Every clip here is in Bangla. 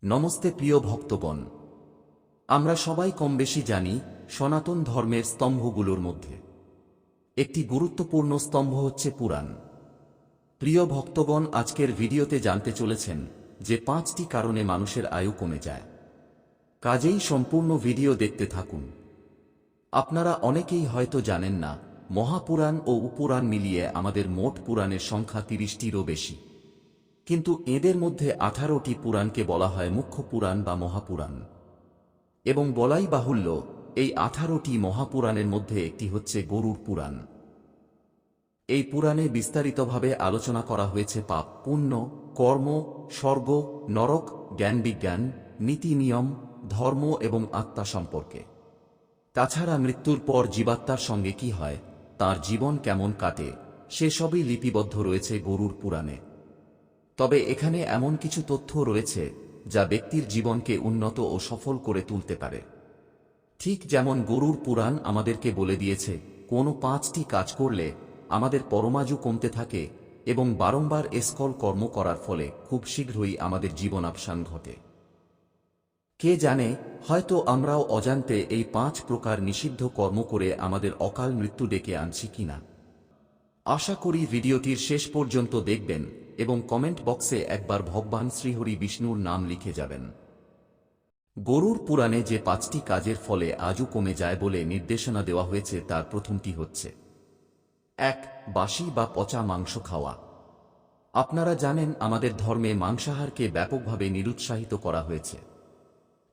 নমস্তে প্রিয় ভক্তগণ, আমরা সবাই কমবেশি জানি সনাতন ধর্মের স্তম্ভগুলোর মধ্যে একটি গুরুত্বপূর্ণ স্তম্ভ হচ্ছে পুরাণ। প্রিয় ভক্তগণ, আজকের ভিডিওতে জানতে চলেছেন যে 5টি কারণে মানুষের আয়ু কমে যায়। কাজেই সম্পূর্ণ ভিডিও দেখতে থাকুন। আপনারা অনেকেই হয়তো জানেন না, মহাপুরাণ ও উপপুরাণ মিলিয়ে আমাদের মোট পুরাণের সংখ্যা 30টিরও বেশি। কিন্তু এদের মধ্যে 18টি পুরাণকে বলা হয় মুখ্য পুরাণ বা মহাপুরাণ। এবং বলাই বাহুল্য, এই 18টি মহাপুরাণের মধ্যে একটি হচ্ছে গরুড় পুরাণ। এই পুরাণে বিস্তারিতভাবে আলোচনা করা হয়েছে পাপ, পুণ্য, কর্ম, স্বর্গ, নরক, জ্ঞান-বিজ্ঞান, নীতি নিয়ম, ধর্ম এবং আত্মা সম্পর্কে। তাছাড়া মৃত্যুর পর জীবাত্মার সঙ্গে কি হয়, তার জীবন কেমন কাটে, সেসবই লিপিবদ্ধ রয়েছে গরুড় পুরাণে। তবে এখানে এমন কিছু তথ্য রয়েছে যা ব্যক্তির জীবনকে উন্নত ও সফল করে তুলতে পারে। ঠিক যেমন গরুড় পুরাণ আমাদেরকে বলে দিয়েছে কোনো 5টি কাজ করলে আমাদের পরমায়ু কমতে থাকে এবং বারংবার এসকল কর্ম করার ফলে খুব শীঘ্রই আমাদের জীবনাবসান ঘটে। কে জানে, হয়তো আমরাও অজান্তে এই 5 প্রকার নিষিদ্ধ কর্ম করে আমাদের অকাল মৃত্যু ডেকে আনছি কিনা। আশা করি ভিডিওটির শেষ পর্যন্ত দেখবেন এবং কমেন্ট বক্সে একবার ভগবান শ্রীহরি বিষ্ণুর নাম লিখে যাবেন। গরুড় পুরাণে যে 5টি কাজের ফলে আয়ু কমে যায় বলে নির্দেশনা দেওয়া হয়েছে তার প্রথমটি হচ্ছে 1. বাসি বা পচা মাংস খাওয়া। আপনারা জানেন আমাদের ধর্মে মাংসাহারকে ব্যাপকভাবে নিরুৎসাহিত করা হয়েছে।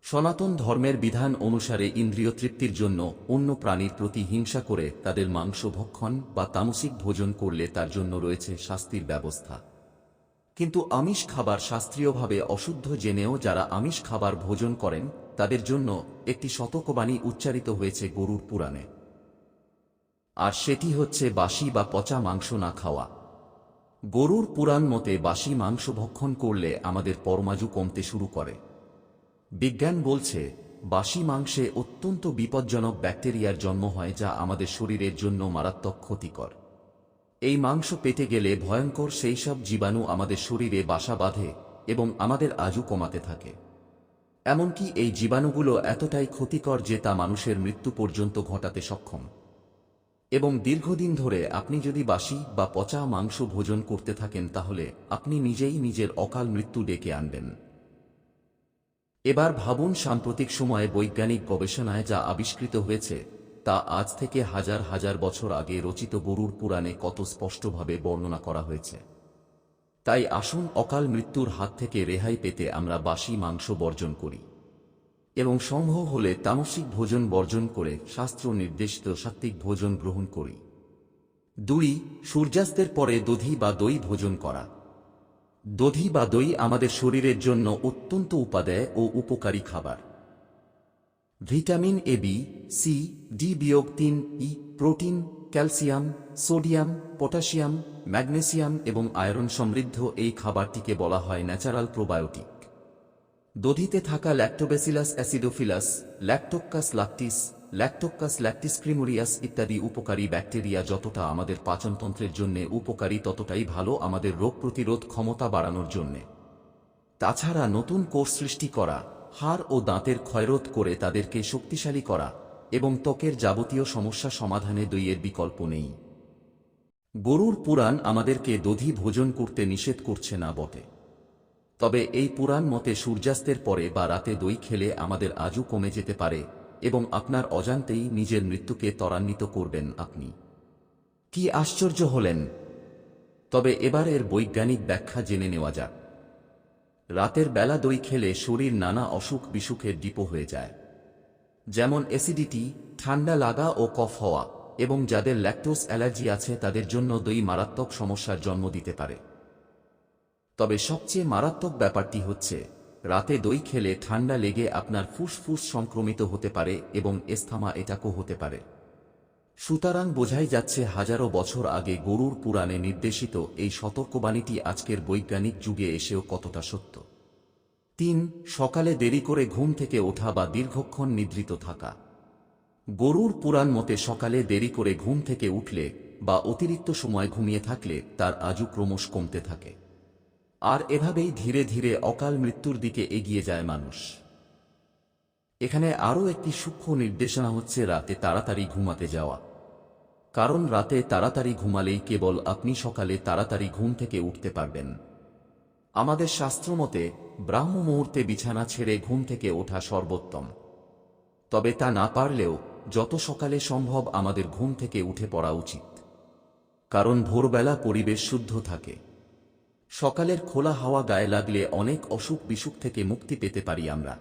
সনাতন ধর্মের বিধান অনুসারে ইন্দ্রিয় তৃপ্তির জন্য অন্য প্রাণীর প্রতি হিংসা করে তাদের মাংস ভক্ষণ বা তামসিক ভোজন করলে তার জন্য রয়েছে শাস্তির ব্যবস্থা। কিন্তু আমিষ খাবার শাস্ত্রীয়ভাবে অশুদ্ধ জেনেও যারা আমিষ খাবার ভোজন করেন তাদের জন্য একটি সতর্কবাণী উচ্চারিত হয়েছে গরুড় পুরাণে। আর সেটি হচ্ছে বাসি বা পচা মাংস না খাওয়া। গরুড় পুরাণ মতে বাসি মাংস ভক্ষণ করলে আমাদের পরমায়ু কমতে শুরু করে। বিজ্ঞান বলছে বাসি মাংসে অত্যন্ত বিপজ্জনক ব্যাকটেরিয়ার জন্ম হয় যা আমাদের শরীরের জন্য মারাত্মক ক্ষতিকর। এই মাংস পেটে গেলে ভয়ঙ্কর সেই সব জীবাণু আমাদের শরীরে বাসা বাঁধে এবং আমাদের আয়ু কমাতে থাকে। এমনকি এই জীবাণুগুলো এতটাই ক্ষতিকর যে তা মানুষের মৃত্যু পর্যন্ত ঘটাতে সক্ষম। এবং দীর্ঘদিন ধরে আপনি যদি বাসি বা পচা মাংস ভোজন করতে থাকেন তাহলে আপনি নিজেই নিজের অকাল মৃত্যু ডেকে আনবেন। এবার ভাবুন, সাম্প্রতিক সময়ে বৈজ্ঞানিক গবেষণায় যা আবিষ্কৃত হয়েছে তা আজ থেকে হাজার হাজার বছর আগে রচিত গরুড় পুরাণে কত স্পষ্টভাবে বর্ণনা করা হয়েছে। তাই আসুন অকাল মৃত্যুর হাত থেকে রেহাই পেতে আমরা বাসি মাংস বর্জন করি এবং সম্ভব হলে তামসিক ভোজন বর্জন করে শাস্ত্র নির্দেশিত সাত্ত্বিক ভোজন গ্রহণ করি। 2. সূর্যাস্তের পরে দধি বা দই ভোজন করা। দধি বা দই আমাদের শরীরের জন্য অত্যন্ত উপাদেয় ও উপকারী খাবার। Vitamin A, B, C, D বিয়োগ 3, protein, calcium, sodium, potassium, magnesium এবং আয়রন সমৃদ্ধ এই খাবারটিকে বলা হয় ন্যাচারাল প্রোবায়োটিক। দধিতে থাকা lactobacillus acidophilus, lactococcus lactis, lactococcus lactis cremoris ইত্যাদি উপকারী ব্যাকটেরিয়া যতটা আমাদের পাচনতন্ত্রের জন্য উপকারী ততটাই ভালো আমাদের রোগ প্রতিরোধ ক্ষমতা বাড়ানোর জন্যে। তাছাড়া নতুন কোষ সৃষ্টি করা, হাড় ও দাঁতের ক্ষয়রোধ করে তাদেরকে শক্তিশালী করা এবং ত্বকের যাবতীয় সমস্যা সমাধানে দইয়ের বিকল্প নেই। গরুড় পুরাণ আমাদেরকে দধি ভোজন করতে নিষেধ করছে না বটে, তবে এই পুরাণ মতে সূর্যাস্তের পরে বা রাতে দই খেলে আমাদের আয়ু কমে যেতে পারে এবং আপনার অজান্তেই নিজের মৃত্যুকে ত্বরান্বিত করবেন আপনি। কি আশ্চর্য হলেন! তবে এবার এর বৈজ্ঞানিক ব্যাখ্যা জেনে নেওয়া যাক। রাতের বেলা দই খেলে শরীর নানা অসুখ বিসুখের ডিপো হয়ে যায়, যেমন অ্যাসিডিটি, ঠান্ডা লাগা ও কফ হওয়া, এবং যাদের ল্যাকটোজ অ্যালার্জি আছে তাদের জন্য দই মারাত্মক সমস্যার জন্ম দিতে পারে। তবে সবচেয়ে মারাত্মক ব্যাপারটি হচ্ছে রাতে দই খেলে ঠান্ডা লেগে আপনার ফুসফুস সংক্রমিত হতে পারে এবং এস্থামা অ্যাটাকও হতে পারে। সুতরাং বোঝাই যাচ্ছে হাজারো বছর আগে গরুড় পুরাণে নির্দেশিত এই সতর্কবাণীটি আজকের বৈজ্ঞানিক যুগে এসেও কতটা সত্য। 3. সকালে দেরি করে ঘুম থেকে ওঠা বা দীর্ঘক্ষণ নিদ্রিত থাকা। গরুড় পুরাণ মতে সকালে দেরি করে ঘুম থেকে উঠলে বা অতিরিক্ত সময় ঘুমিয়ে থাকলে তার আয়ু ক্রমশ কমতে থাকে। আর এভাবেই ধীরে ধীরে অকাল মৃত্যুর দিকে এগিয়ে যায় মানুষ। এখানে আরও একটি সূক্ষ্ম নির্দেশনা হচ্ছে রাতে তাড়াতাড়ি ঘুমাতে যাওয়া। কারণ রাতে তাড়াতাড়ি ঘুমালেই কেবল আপনি সকালে তাড়াতাড়ি ঘুম থেকে উঠতে পারবেন। আমাদের শাস্ত্রমতে ব্রাহ্ম মুহূর্তে বিছানা ছেড়ে ঘুম থেকে ওঠা সর্বোত্তম। তবে তা না পারলেও যত সকালে সম্ভব আমাদের ঘুম থেকে উঠে পড়া উচিত। কারণ ভোরবেলা পরিবেশ শুদ্ধ থাকে। সকালের খোলা হাওয়া গায়ে লাগলে অনেক অসুখ বিসুখ থেকে মুক্তি পেতে পারি আমরা।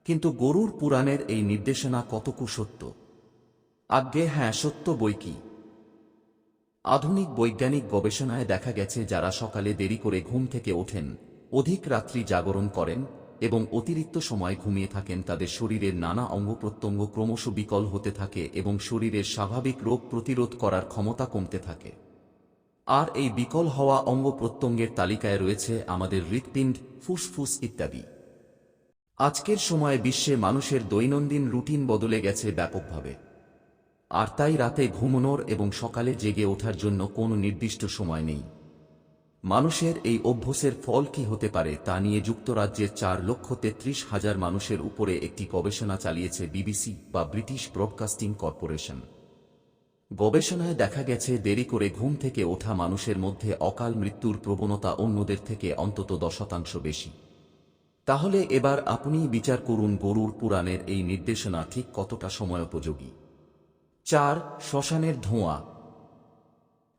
কিন্তু গরুড় পুরাণের এই নির্দেশনা কতকু সত্য? আজ্ঞে হ্যাঁ, সত্য বৈকি। আধুনিক বৈজ্ঞানিক গবেষণায় দেখা গেছে যারা সকালে দেরি করে ঘুম থেকে ওঠেন, অধিক রাত্রি জাগরণ করেন এবং অতিরিক্ত সময় ঘুমিয়ে থাকেন, তাদের শরীরের নানা অঙ্গ প্রত্যঙ্গ ক্রমশ বিকল হতে থাকে এবং শরীরের স্বাভাবিক রোগ প্রতিরোধ করার ক্ষমতা কমতে থাকে। আর এই বিকল হওয়া অঙ্গ প্রত্যঙ্গের তালিকায় রয়েছে আমাদের হৃৎপিণ্ড, ফুসফুস ইত্যাদি। আজকের সময়ে বিশ্বে মানুষের দৈনন্দিন রুটিন বদলে গেছে ব্যাপকভাবে। আর তাই রাতে ঘুমানোর এবং সকালে জেগে ওঠার জন্য কোনো নির্দিষ্ট সময় নেই। মানুষের এই অভ্যাসের ফল কি হতে পারে তা নিয়ে যুক্তরাজ্যের 4,33,000 মানুষের উপরে একটি গবেষণা চালিয়েছে বিবিসি বা ব্রিটিশ ব্রডকাস্টিং কর্পোরেশন। গবেষণায় দেখা গেছে দেরি করে ঘুম থেকে ওঠা মানুষের মধ্যে অকাল মৃত্যুর প্রবণতা অন্যদের থেকে অন্তত 10% বেশি। তাহলে এবার আপনিই বিচার করুন গরুড় পুরাণের এই নির্দেশনা ঠিক কতটা সময়োপযোগী। 4. শ্মশানের ধোঁয়া।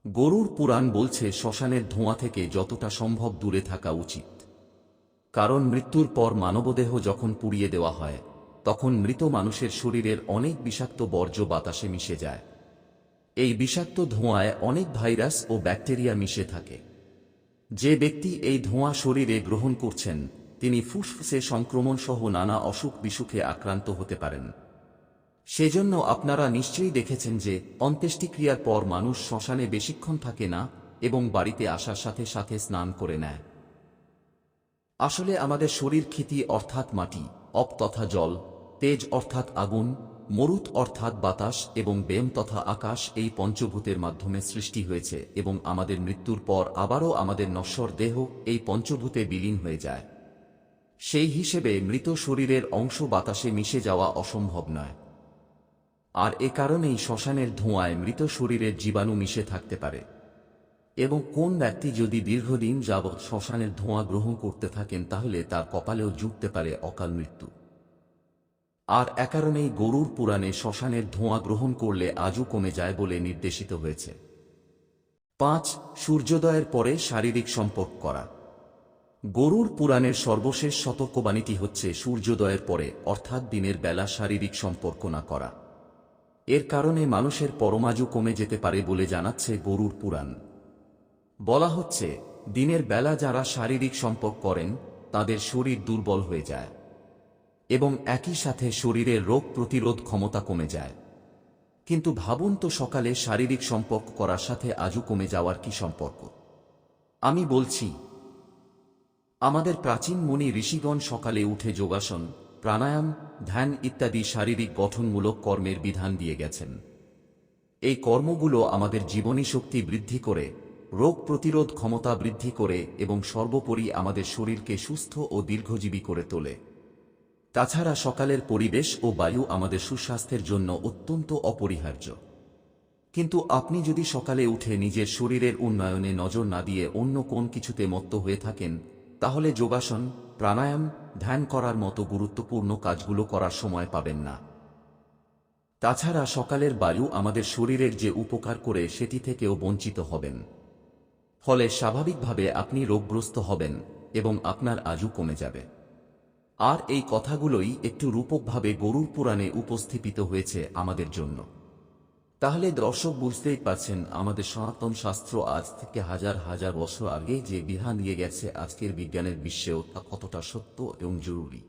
গরুড় পুরাণ বলছে শ্মশানের ধোঁয়া থেকে যতটা সম্ভব দূরে থাকা উচিত। কারণ মৃত্যুর পর মানবদেহ যখন পুড়িয়ে দেওয়া হয় তখন মৃত মানুষের শরীরের অনেক বিষাক্ত বর্জ্য বাতাসে মিশে যায়। এই বিষাক্ত ধোঁয়ায় অনেক ভাইরাস ও ব্যাকটেরিয়া মিশে থাকে। যে ব্যক্তি এই ধোঁয়া শরীরে গ্রহণ করছেন তিনি ফুসফুসে সংক্রমণ সহ নানা অসুখ বিসুখে আক্রান্ত হতে পারেন। সেজন্য আপনারা নিশ্চয়ই দেখেছেন যে অন্ত্যেষ্টিক্রিয়ার পর মানুষ শ্মশানে বেশিক্ষণ থাকে না এবং বাড়িতে আসার সাথে সাথে স্নান করে নেয়। আসলে আমাদের শরীর ক্ষিতি অর্থাৎ মাটি, অপ তথা জল, তেজ অর্থাৎ আগুন, মরুত অর্থাৎ বাতাস এবং ব্যোম তথা আকাশ এই পঞ্চভূতের মাধ্যমে সৃষ্টি হয়েছে এবং আমাদের মৃত্যুর পর আবারও আমাদের নশ্বর দেহ এই পঞ্চভূতে বিলীন হয়ে যায়। সেই হিসেবে মৃত শরীরের অংশ বাতাসে মিশে যাওয়া অসম্ভব নয়। আর এ কারণেই শ্মশানের ধোঁয়ায় মৃত শরীরের জীবাণু মিশে থাকতে পারে। এবং কোন ব্যক্তি যদি দীর্ঘদিন যাবৎ শ্মশানের ধোঁয়া গ্রহণ করতে থাকেন তাহলে তার কপালেও জুটতে পারে অকাল মৃত্যু। আর এ কারণেই গরুড় পুরাণে শ্মশানের ধোঁয়া গ্রহণ করলে আজু কমে যায় বলে নির্দেশিত হয়েছে। 5. সূর্যোদয়ের পরে শারীরিক সম্পর্ক করা। গরুড় পুরাণের সর্বশেষ সতর্কবাণীটি হচ্ছে সূর্যোদয়ের পরে অর্থাৎ দিনের বেলা শারীরিক সম্পর্ক না করা। এর কারণে মানুষের পরমাজু কমে যেতে পারে বলে জানাচ্ছে গরুড় পুরাণ। বলা হচ্ছে দিনের বেলা যারা শারীরিক সম্পর্ক করেন তাদের শরীর দুর্বল হয়ে যায় এবং একই সাথে শরীরের রোগ প্রতিরোধ ক্ষমতা কমে যায়। কিন্তু ভাবুন তো সকালে শারীরিক সম্পর্ক করার সাথে আজু কমে যাওয়ার কি সম্পর্ক? আমি বলছি, আমাদের প্রাচীন মুনি ঋষিগণ সকালে উঠে যোগাসন, প্রাণায়াম, ধ্যান ইত্যাদি শারীরিক গঠনমূলক কর্মের বিধান দিয়ে গেছেন। এই কর্মগুলো আমাদের জীবনী শক্তি বৃদ্ধি করে, রোগ প্রতিরোধ ক্ষমতা বৃদ্ধি করে এবং সর্বোপরি আমাদের শরীরকে সুস্থ ও দীর্ঘজীবী করে তোলে। তাছাড়া সকালের পরিবেশ ও বায়ু আমাদের সুস্বাস্থ্যের জন্য অত্যন্ত অপরিহার্য। কিন্তু আপনি যদি সকালে উঠে নিজের শরীরের উন্নয়নে নজর না দিয়ে অন্য কোন কিছুতে মত্ত হয়ে থাকেন তাহলে যোগাসন, প্রাণায়াম, ধ্যান করার মতো গুরুত্বপূর্ণ কাজগুলো করার সময় পাবেন না। তাছাড়া সকালের বায়ু আমাদের শরীরের যে উপকার করে সেটি থেকেও বঞ্চিত হবেন। ফলে স্বাভাবিকভাবে আপনি রোগগ্রস্ত হবেন এবং আপনার আয়ু কমে যাবে। আর এই কথাগুলোই একটু রূপকভাবে গরুড় পুরাণে উপস্থাপিত হয়েছে আমাদের জন্য। তাহলে দর্শক বুঝতেই পারছেন আমাদের সনাতন শাস্ত্র আজ থেকে হাজার হাজার বছর আগে যে বিধান দিয়ে গেছে আজকের বিজ্ঞানের বিশ্বেও তা কতটা সত্য এবং জরুরি।